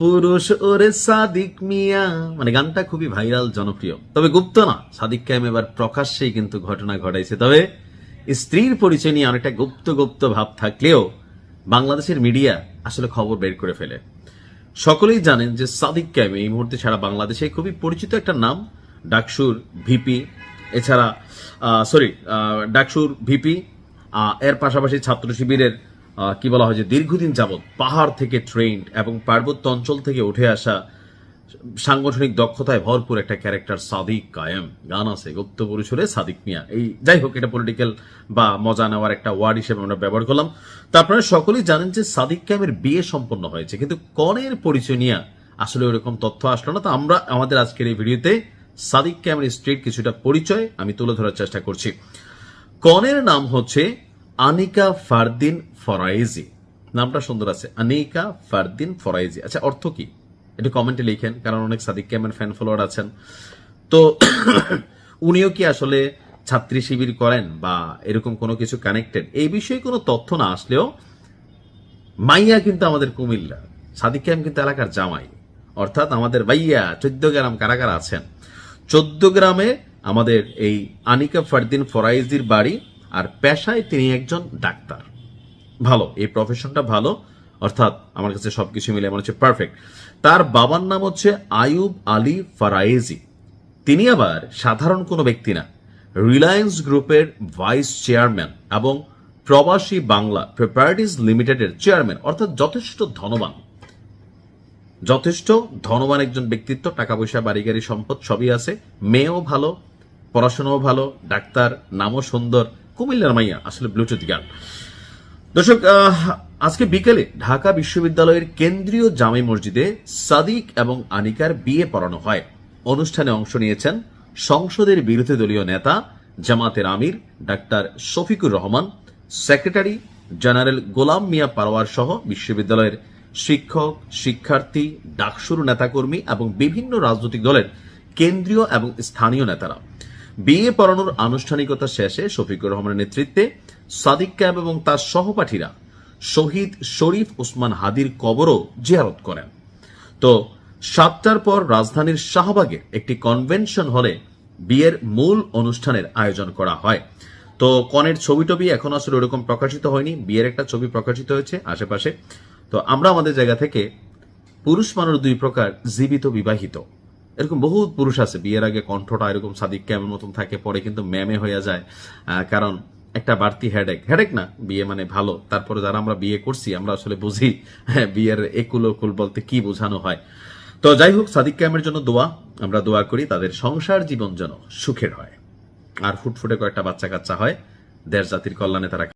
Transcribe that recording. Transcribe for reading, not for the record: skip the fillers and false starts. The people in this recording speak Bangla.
পুরুষ ওরে সাদিক মিয়া, মানে গানটা খুবই ভাইরাল, জনপ্রিয়। তবে গুপ্ত না, সাদিক কায়েম এবার প্রকাশ্যেই কিন্তু ঘটনা ঘটাইছে। তবে স্ত্রীর পরিচয় নিয়ে অনেকটা গুপ্ত গুপ্ত ভাব থাকলেও বাংলাদেশের মিডিয়া আসলে খবর বের করে ফেলে। সকলেই জানেন যে সাদিক কায়েম এই মুহূর্তে সারা বাংলাদেশে খুবই পরিচিত একটা নাম। ডাকসুর ভিপি, এছাড়া ডাকসুর ভিপি, এর পাশাপাশি ছাত্র শিবিরের কি বলা হয় যে দীর্ঘদিন যাবৎ পাহাড় থেকে ট্রেন্ড এবং পার্বত্য অঞ্চল থেকে উঠে আসা সাংগঠনিক দক্ষতায় ভরপুর একটা ক্যারেক্টার সাদিক কায়েম। গান আছে গুপ্ত পুরুষরে সাদিক মিয়া। এই যাই হোক, এটা পলিটিক্যাল বা মজা নেওয়ার একটা ওয়ার্ড হিসেবে আমরা ব্যবহার করলাম। তো আপনারা সকলেই জানেন যে সাদিক কায়েমের বিয়ে সম্পন্ন হয়েছে, কিন্তু কনের পরিচয় নিয়ে আসলে ওরকম তথ্য আসলো না। তো আমরা আমাদের আজকের এই ভিডিওতে সাদিক কায়েমের স্ত্রীর কিছুটা পরিচয় আমি তুলে ধরার চেষ্টা করছি। কনের নাম হচ্ছে আনিকা ফারদিন ফরাইজি। নামটা সুন্দর আছে, আনিকা ফারদিন ফরাইজি। আচ্ছা, অর্থ কি একটু কমেন্টে লিখেন, কারণ অনেক সাদিক কায়েমের ফ্যান ফলোয়ার আছেন। তো উনিও কি আসলে ছাত্রী শিবির করেন বা এরকম কোনো কিছু কানেক্টেড, এই বিষয়ে কোনো তথ্য না আসলেও মাইয়া কিন্তু আমাদের কুমিল্লা, সাদিক কায়েম কিন্তু এলাকার জামাই, অর্থাৎ আমাদের ভাইয়া 14 গ্রাম কারা কারা আছেন। 14 গ্রামে আমাদের এই আনিকা ফারদিন ফরাইজির বাড়ি, আর পেশায় তিনি একজন ডাক্তার। ভালো, এই প্রফেশনটা ভালো, অর্থাৎ আমার কাছে সবকিছু মিলে মনে হচ্ছে পারফেক্ট। তার বাবার নাম হচ্ছে আয়ুব আলী ফারাইজি। তিনি আবার সাধারণ কোনো ব্যক্তি না, রিলায়েন্স গ্রুপের ভাইস চেয়ারম্যান এবং প্রবাসী বাংলা প্রপার্টিজ লিমিটেডের চেয়ারম্যান, অর্থাৎ যথেষ্ট ধনবান একজন ব্যক্তিত্ব। টাকা পয়সা, বাড়ি গাড়ি, সম্পদ সবই আছে। মেয়েও ভালো, পড়াশোনাও ভালো, ডাক্তার, নামও সুন্দর, কুমিল্লার মাইয়া, আসলে ব্লুটুথ গার্ল। দর্শক, আজকে বিকেলে ঢাকা বিশ্ববিদ্যালয়ের কেন্দ্রীয় জামে মসজিদে সাদিক এবং আনিকার বিয়ে পড়ানো হয়। অনুষ্ঠানে অংশ নিয়েছেন সংসদের বিরোধী দলীয় নেতা জামাতের আমির doctor Shafiqur Rahman, secretary general Golam Mia Parwar সহ বিশ্ববিদ্যালয়ের শিক্ষক, শিক্ষার্থী, ডাকসুর নেতাকর্মী এবং বিভিন্ন রাজনৈতিক দলের কেন্দ্রীয় এবং স্থানীয় নেতারা। বিয়ে পড়ানোর আনুষ্ঠানিকতা শেষে শফিকুর রহমানের নেতৃত্বে সাদিক কায়েম এবং তার সহপাঠীরা শহীদ শরীফ ওসমান হাদির কবরও জিয়ারত করেন। তো 7টার পর রাজধানীর শাহবাগে একটি কনভেনশন হলে বিয়ের মূল অনুষ্ঠানের আয়োজন করা হয়। তো কনের ছবি টবি এখন আসলে ওরকম প্রকাশিত হয়নি, বিয়ের একটা ছবি প্রকাশিত হয়েছে আশেপাশে। তো আমরা আমাদের জায়গা থেকে পুরুষ মানুষ দুই প্রকার, জীবিত, বিবাহিত। এরকম বহু পুরুষ আছে বিয়ের আগে কণ্ঠটা এরকম সাদিক কায়েমের মতন থাকে, পরে কিন্তু ম্যামে হয়ে যায়, কারণ একটা বাড়তি হেডেক না, বিয়ে মানে ভালো। তারপরে যারা আমরা বিয়ে করছি আমরা আসলে বুঝি বিয়ের একুল ওকুল বলতে কি বোঝানো হয়। তো যাই হোক, সাদিক কায়েমের জন্য আমরা দোয়া করি তাদের সংসার জীবন যেন সুখের হয়, আর ফুটফুটে কয়েকটা বাচ্চা কাচ্চা হয়, দেশ জাতির কল্যাণে তারা